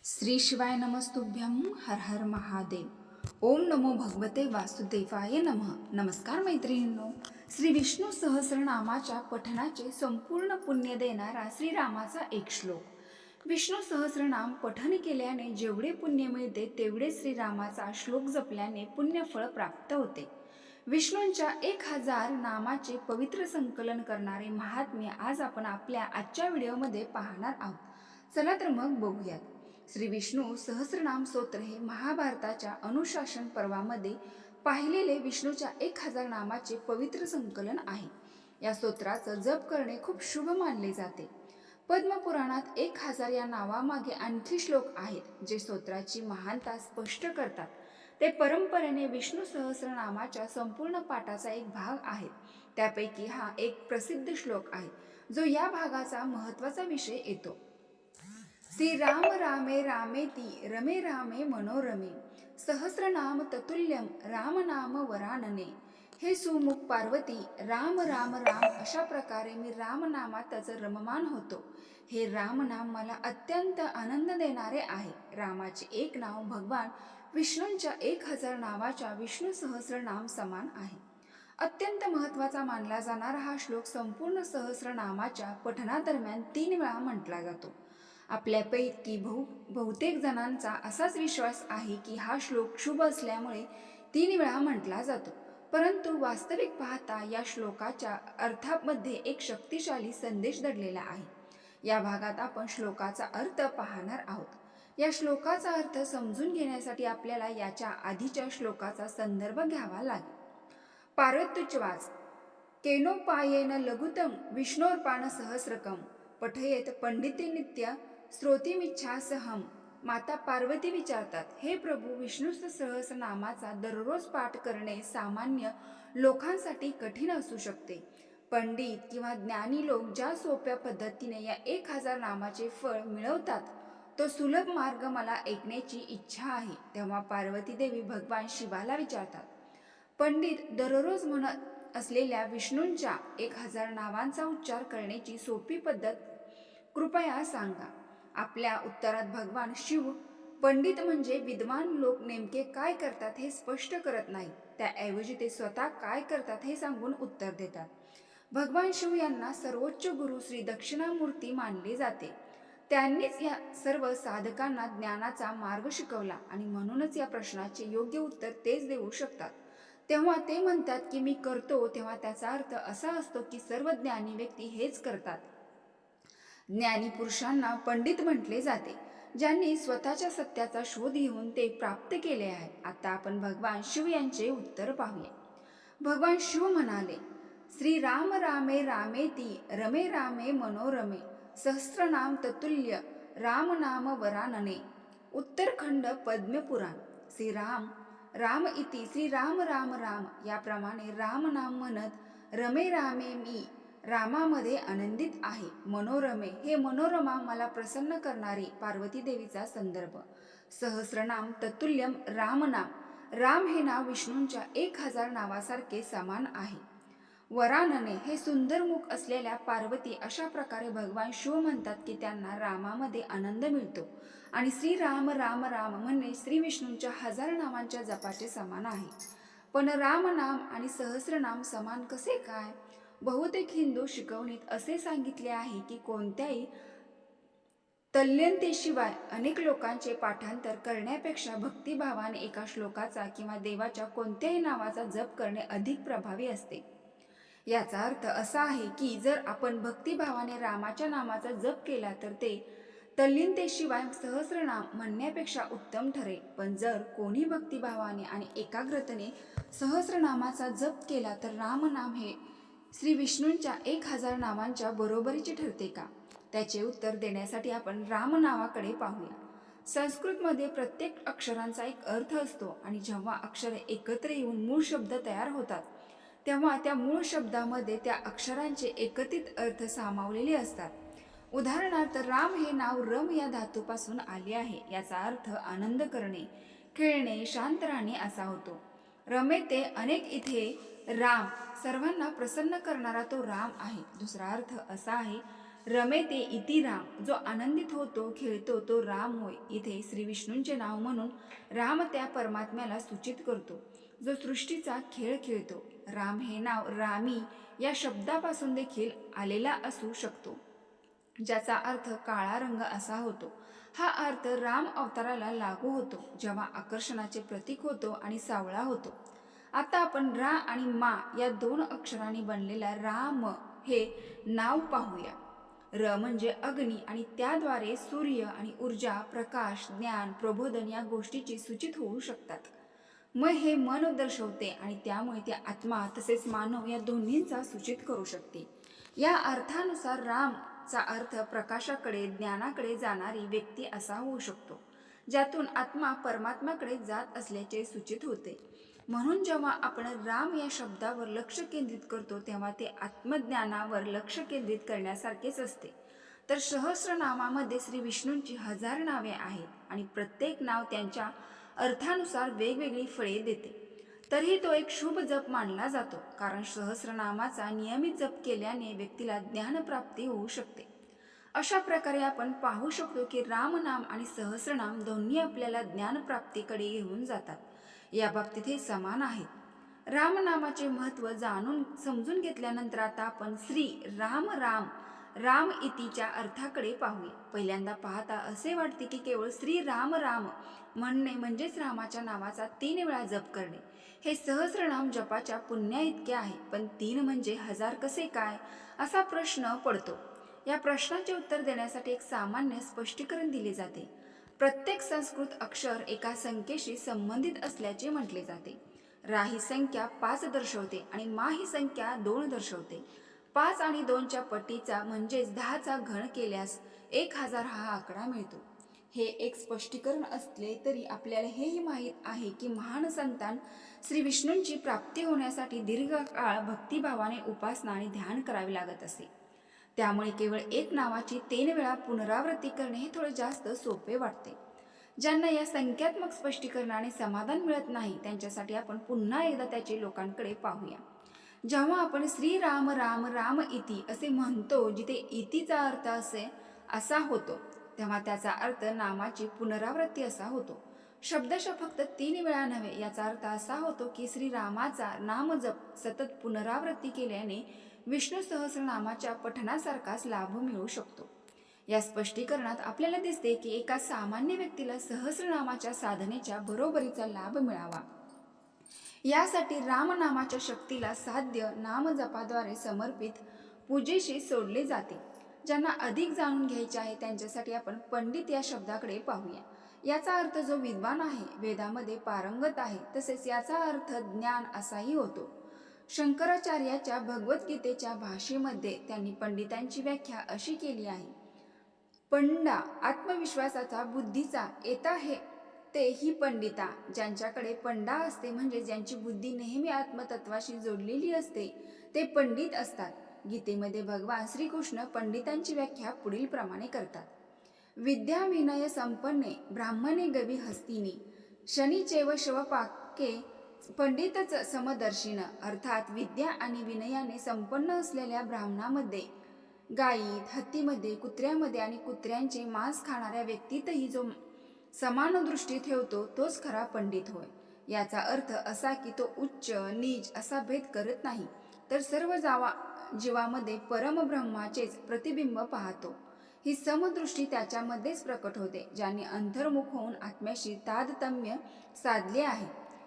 श्री शिवाय नमस्तुभ्यं हर हर महादेव. ओम नमो भगवते वासुदेवाय नमः. नमस्कार मैत्रिणींनो. श्री विष्णू सहस्रनामाच्या पठनाचे संपूर्ण पुण्य देणारा श्रीरामाचा एक श्लोक. विष्णू सहस्रनाम पठन केल्याने जेवढे पुण्य मिळते तेवढे श्रीरामाचा श्लोक जपल्याने पुण्यफळ प्राप्त होते. विष्णूंच्या 1000 नामाचे पवित्र संकलन करणारे महात्म्य आज आपण आपल्या आजच्या व्हिडिओमध्ये पाहणार आहोत. चला तर मग बघूयात. श्री विष्णू सहस्रनाम स्तोत्र हे महाभारताच्या अनुशासन पर्वामध्ये पाहिलेले विष्णूच्या 1000 नामाचे पवित्र संकलन आहे. या स्तोत्राचं जप करणे खूप शुभ मानले जाते. पद्मपुराणात 1000 या नावामागे आणखी श्लोक आहेत जे स्तोत्राची महानता स्पष्ट करतात. ते परंपरेने विष्णू सहस्रनामाच्या संपूर्ण पाठाचा एक भाग आहे. त्यापैकी हा एक प्रसिद्ध श्लोक आहे जो या भागाचा महत्त्वाचा विषय येतो. श्री राम रामे रामेती रमे रामे मनोरमे सहस्रनाम ततुल्यम राम नाम वरानने. हे सुमुख पार्वती, राम राम राम अशा प्रकारे मी रामनामातच रममान होतो. हे रामनाम मला अत्यंत आनंद देणारे आहे. रामाचे एक नाव भगवान विष्णूंच्या 1000 नावाच्या विष्णू सहस्रनाम समान आहे. अत्यंत महत्त्वाचा मानला जाणारा हा श्लोक संपूर्ण सहस्रनामाच्या पठनादरम्यान 3 वेळा म्हटला जातो. आपल्यापैकी बहुतेक जणांचा असाच विश्वास आहे की हा श्लोक शुभ असल्यामुळे 3 वेळा म्हटला जातो. परंतु वास्तविक पाहता या श्लोकाच्या अर्थामध्ये एक शक्तिशाली संदेश दडलेला आहे. या भागात आपण श्लोकाचा अर्थ पाहणार आहोत. या श्लोकाचा अर्थ समजून घेण्यासाठी आपल्याला याच्या आधीच्या श्लोकाचा संदर्भ घ्यावा लागेल. पार्वत्युच्वाच केनोपायेन लघुतम विष्णोर्पाण सहस्रकम पठयेत पंडिते नित्य श्रोतीमिच्छासहम. माता पार्वती विचारतात, हे प्रभू, विष्णू सहस्रनामाचा दररोज पाठ करणे सामान्य लोकांसाठी कठीण असू शकते. पंडित किंवा ज्ञानी लोक ज्या सोप्या पद्धतीने या 1000 नामाचे फळ मिळवतात तो सुलभ मार्ग मला ऐकण्याची इच्छा आहे. तेव्हा पार्वती देवी भगवान शिवाला विचारतात, पंडित दररोज म्हणत असलेल्या विष्णूंच्या 1000 नावांचा उच्चार करण्याची सोपी पद्धत कृपया सांगा. आपल्या उत्तरात भगवान शिव पंडित म्हणजे विद्वान लोक नेमके काय करतात हे स्पष्ट करत नाहीत. त्याऐवजी ते स्वतः काय करतात हे सांगून उत्तर देतात. भगवान शिव यांना सर्वोच्च गुरु श्री दक्षिणामूर्ती मानले जाते. त्यांनीच या सर्व साधकांना ज्ञानाचा मार्ग शिकवला आणि म्हणूनच या प्रश्नाचे योग्य उत्तर तेच देऊ शकतात. तेव्हा ते म्हणतात की मी करतो, तेव्हा त्याचा अर्थ असा असतो की सर्व ज्ञानी व्यक्ती हेच करतात. ज्ञानी पुरुषांना पंडित म्हटले जाते, ज्यांनी स्वतःच्या सत्याचा शोध घेऊन ते प्राप्त केले आहे. आता आपण भगवान शिव यांचे उत्तर पाहूया. भगवान शिव म्हणाले, श्री राम रामे रामेती रमे रामे मनोरमे सहस्रनाम ततुल्य राम नाम वरानने. उत्तरखंड पद्मपुराण. श्री राम राम इति श्री राम राम राम याप्रमाणे राम नाम म्हणत रमे रामे मी रामामध्ये आनंदित आहे. मनोरमे हे मनोरमा मला प्रसन्न करणारी पार्वती देवीचा संदर्भ. सहस्रनाम ततुल्यम रामनाम. राम हे नाव विष्णूंच्या 1000 नावासारखे समान आहे. वरानने हे सुंदर मुख असलेल्या पार्वती. अशा प्रकारे भगवान शिव म्हणतात की त्यांना रामामध्ये आनंद मिळतो आणि श्री राम राम राम म्हणणे श्री विष्णूंच्या 1000 नावांच्या जपाचे समान आहे. पण रामनाम आणि सहस्रनाम समान कसे काय? बहुतेक हिंदू शिकवणीत असे सांगितले आहे की कोणत्याही तल्यंतेशिवाय अनेक लोकांचे पाठांतर करण्यापेक्षा भक्तिभावाने एका श्लोकाचा किंवा देवाच्या कोणत्याही नावाचा जप करणे अधिक प्रभावी असते. याचा अर्थ असा आहे की जर आपण भक्तिभावाने रामाच्या नामाचा जप केला तर ते तल्लीनतेशिवाय सहस्रनाम म्हणण्यापेक्षा उत्तम ठरेल. पण जर कोणी भक्तिभावाने आणि एकाग्रतेने सहस्रनामाचा जप केला तर रामनाम हे श्री विष्णूंच्या 1000 नावांच्या बरोबरीचे ठरते का? त्याचे उत्तर देण्यासाठी आपण रामनावाकडे पाहूया. संस्कृतमध्ये प्रत्येक अक्षरांचा एक अर्थ असतो आणि जेव्हा अक्षरे एकत्र येऊन मूळ शब्द तयार होतात तेव्हा त्या मूळ शब्दामध्ये त्या अक्षरांचे एकत्रित अर्थ सामावलेले असतात. उदाहरणार्थ राम हे नाव रम या धातूपासून आले आहे. याचा अर्थ आनंद करणे, खेळणे, शांत राहणे असा होतो. रमेते अनेक. इथे राम सर्वांना प्रसन्न करणारा तो राम आहे. दुसरा अर्थ असा आहे रमेते इति राम, जो आनंदित होतो खेळतो तो राम होय. इथे श्री विष्णूंचे नाव म्हणून राम त्या परमात्म्याला सूचित करतो जो सृष्टीचा खेळ खेळतो. राम हे नाव रामी या शब्दापासून देखील आलेला असू शकतो, ज्याचा अर्थ काळा रंग असा होतो. हा अर्थ राम अवताराला लागू होतो जेव्हा आकर्षणाचे प्रतीक होतो आणि सावळा होतो. आता आपण रा आणि मा या 2 अक्षरांनी बनलेल्या राम हे नाव पाहूया. र म्हणजे अग्नी आणि त्याद्वारे सूर्य आणि ऊर्जा, प्रकाश, ज्ञान, प्रबोधन या गोष्टीची सूचित होऊ शकतात. म हे मन दर्शवते आणि त्यामुळे ते आत्मा तसेच मानव या दोन्हींचा सूचित करू शकते. या अर्थानुसार रामचा अर्थ प्रकाशाकडे, ज्ञानाकडे जाणारी व्यक्ती असा होऊ शकतो, ज्यातून आत्मा परमात्म्याकडे जात असल्याचे सूचित होते. म्हणून जेव्हा आपण राम या शब्दावर लक्ष केंद्रित करतो तेव्हा ते आत्मज्ञानावर लक्ष केंद्रित करण्यासारखेच असते. तर सहस्रनामामध्ये श्री विष्णूंची 1000 नावे आहेत आणि प्रत्येक नाव त्यांच्या अर्थानुसार वेगवेगळी फळे देते. तरीही तो एक शुभ जप मानला जातो, कारण सहस्रनामाचा नियमित जप केल्याने व्यक्तीला ज्ञानप्राप्ती होऊ शकते. अशा प्रकारे आपण पाहू शकतो की रामनाम आणि सहस्रनाम दोन्ही आपल्याला ज्ञानप्राप्तीकडे घेऊन जातात. या बाबतीत हे समान आहेत. रामनामाचे महत्त्व जाणून समजून घेतल्यानंतर आता आपण श्री राम राम राम इतीच्या अर्थाकडे पाहूया. पहिल्यांदा पाहता असे वाटते की केवळ श्री राम राम म्हणणे म्हणजेच रामाच्या नावाचा 3 वेळा जप करणे. हे सहस्रनाम जपाच्या पुण्या इतके आहे, पण 3 म्हणजे 1000 कसे काय असा प्रश्न पडतो. या प्रश्नाचे उत्तर देण्यासाठी एक सामान्य स्पष्टीकरण दिले जाते. प्रत्येक संस्कृत अक्षर एका संख्येशी संबंधित असल्याचे म्हटले जाते. रा ही संख्या 5 दर्शवते आणि मा ही संख्या 2 दर्शवते. 5 आणि 2च्या पटीचा म्हणजेच 10चा घन केल्यास 1000 हा आकडा मिळतो. हे एक स्पष्टीकरण असले तरी आपल्याला हेही माहीत आहे की महान संतान श्री विष्णूंची प्राप्ती होण्यासाठी दीर्घकाळ भक्तिभावाने उपासना आणि ध्यान करावे लागत असे. त्यामुळे केवळ एक नावाची 3 वेळा पुनरावृत्ती करणे हे थोडे जास्त सोपे वाटते. ज्यांना या संख्यात्मक स्पष्टीकरणाने समाधान मिळत नाही त्यांच्यासाठी आपण पुन्हा एकदा त्याचे लोकांकडे पाहूया. जेव्हा आपण श्री राम राम राम इति असे म्हणतो, जिथे इतिचा अर्थ असा होतो, तेव्हा त्याचा अर्थ नामाची पुनरावृत्ती असा होतो. शब्दशः फक्त 3 वेळा नव्हे, याचा अर्थ असा होतो की श्रीरामाचा नामजप सतत पुनरावृत्ती केल्याने विष्णू सहस्रनामाच्या पठणासारखाच लाभ मिळू शकतो. या स्पष्टीकरणात आपल्याला दिसते की एका सामान्य व्यक्तीला सहस्रनामाच्या साधनेच्या बरोबरीचा लाभ मिळावा यासाठी रामनामाच्या शक्तीला साध्य नामजपाद्वारे समर्पित पूजेशी सोडले जाते. ज्यांना अधिक जाणून घ्यायचे आहे त्यांच्यासाठी आपण पंडित या शब्दाकडे पाहूया. याचा अर्थ जो विद्वान आहे, वेदामध्ये पारंगत आहे, तसेच याचा अर्थ ज्ञान असाही होतो. शंकराचार्याच्या भगवद्गीतेच्या भाषेमध्ये त्यांनी पंडितांची व्याख्या अशी केली आहे: पंडा आत्मविश्वासाचा, बुद्धीचा, येता हे ते ही पंडिता. ज्यांच्याकडे पंडा असते म्हणजे ज्यांची बुद्धी नेहमी आत्मतत्वाशी जोडलेली असते ते पंडित असतात. गीतेमध्ये भगवान श्रीकृष्ण पंडितांची व्याख्या पुढील प्रमाणे करतात: विद्या विनय संपन्ने ब्राह्मणे गवी हस्तिनी शनीचैव शवपाके पंडितच समदर्शिन. अर्थात विद्या आणि विनयाने संपन्न असलेल्या ब्राह्मणामध्ये, गायीत, हत्तीमध्ये, कुत्र्यामध्ये आणि कुत्र्यांचे मांस खाणाऱ्या व्यक्तीतही जो समान दृष्टी ठेवतो तोच खरा पंडित होय. याचा अर्थ असा की तो उच्च नीच असा भेद करत नाही, तर सर्व जीवामध्ये परमब्रह्माचेच प्रतिबिंब पाहतो. ही समदृष्टी त्याच्यामध्येच प्रकट होते, ज्याने अंतर्मुख होऊन आत्म्याशी तादतम्य साधले आहे.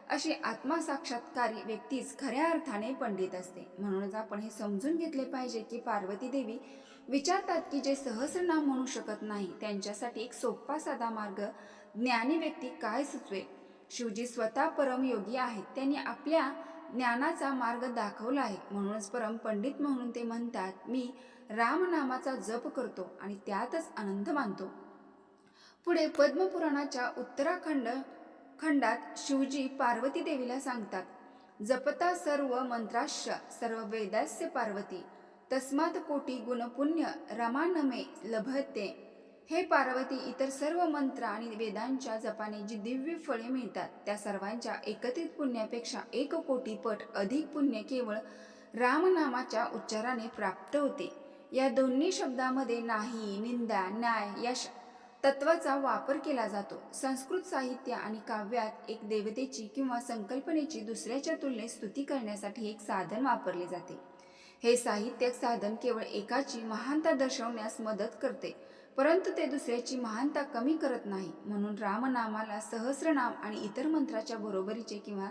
अशी आत्मसाक्षात्कारी व्यक्तीच खऱ्या अर्थाने पंडित असते. म्हणूनच आपण हे समजून घेतले पाहिजे की पार्वती देवी विचारतात की जे सहस्रनाम म्हणू शकत नाही त्यांच्यासाठी एक सोपा साधा मार्ग ज्ञानी व्यक्ती काय सुचवेल. शिवजी स्वतः परमयोगी आहेत, त्यांनी आपल्या ज्ञानाचा मार्ग दाखवला आहे. म्हणूनच परम पंडित म्हणून ते म्हणतात, मी रामनामाचा जप करतो आणि त्यातच आनंद मानतो. पुढे पद्मपुराणाच्या खंडात शिवजी पार्वती देवीला सांगतात, जपता सर्व मंत्राश्य सर्व वेदास्य पार्वती तस्मात कोटी गुणपुण्य रमानमे लभते. हे पार्वती, इतर सर्व मंत्र आणि वेदांच्या जपाने जी दिव्य फळे मिळतात त्या सर्वांच्या एकत्रित पुण्यापेक्षा 1 कोटी पट अधिक पुण्य केवळ रामनामाच्या उच्चाराने प्राप्त होते. या दोन्ही शब्दामध्ये नाही, निंदा, न्याय या तत्वाचा वापर केला जातो. संस्कृत साहित्य आणि काव्यात एक देवतेची किंवा संकल्पनेची दुसऱ्याच्या तुलनेत स्तुती करण्यासाठी एक साधन वापरले जाते. हे साहित्यिक साधन केवळ एकाची महानता दर्शवण्यास मदत करते, परंतु ते दुसऱ्याची महानता कमी करत नाही. म्हणून रामनामाला सहस्रनाम आणि इतर मंत्राच्या बरोबरीचे किंवा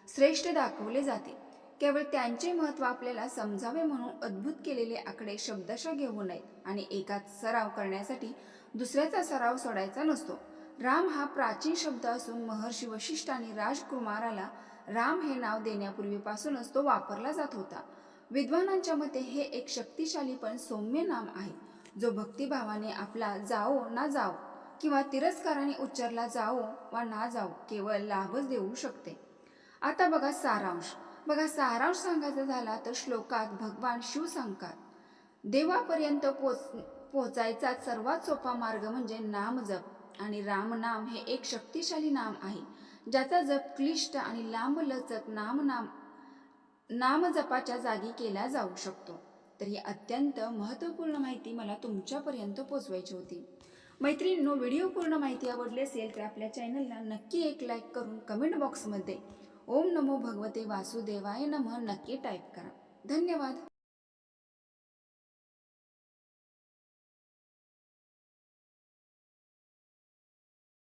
श्रेष्ठ दाखवले जाते. केवळ त्यांचे महत्त्व आपल्याला समजावे म्हणून अद्भुत केलेले आकडे शब्दशः घेऊ नयेत आणि एकाच सराव करण्यासाठी दुसऱ्याचा सराव सोडायचा नसतो. राम हा प्राचीन शब्द असून महर्षी वशिष्ठांनी राजकुमाराला राम हे नाव देण्यापूर्वीपासूनच तो वापरला जात होता. विद्वानांच्या मते हे एक शक्तिशाली पण सौम्य नाम आहे, जो भक्तिभावाने आपला जाओ ना जाओ किंवा तिरस्काराने उच्चारला जाओ वा ना जाओ केवळ लाभच देऊ शकते. आता बघा सारांश सांगायचा झाला तर श्लोकात भगवान शिव सांगतात, देवापर्यंत पोचायचा सर्वात सोपा मार्ग म्हणजे नामजप आणि रामनाम हे एक शक्तिशाली नाम आहे, ज्याचा जप क्लिष्ट आणि लांबलचक नामजपाच्या जागी केला जाऊ शकतो. तर ही अत्यंत महत्त्वपूर्ण माहिती मला तुमच्यापर्यंत पोचवायची होती. मैत्रिणींनो, व्हिडिओ पूर्ण माहिती आवडली असेल तर आपल्या चॅनलला नक्की एक लाईक करून कमेंट बॉक्समध्ये ओम नमो भगवते वासुदेवाय नमः नक्की टाईप करा. धन्यवाद.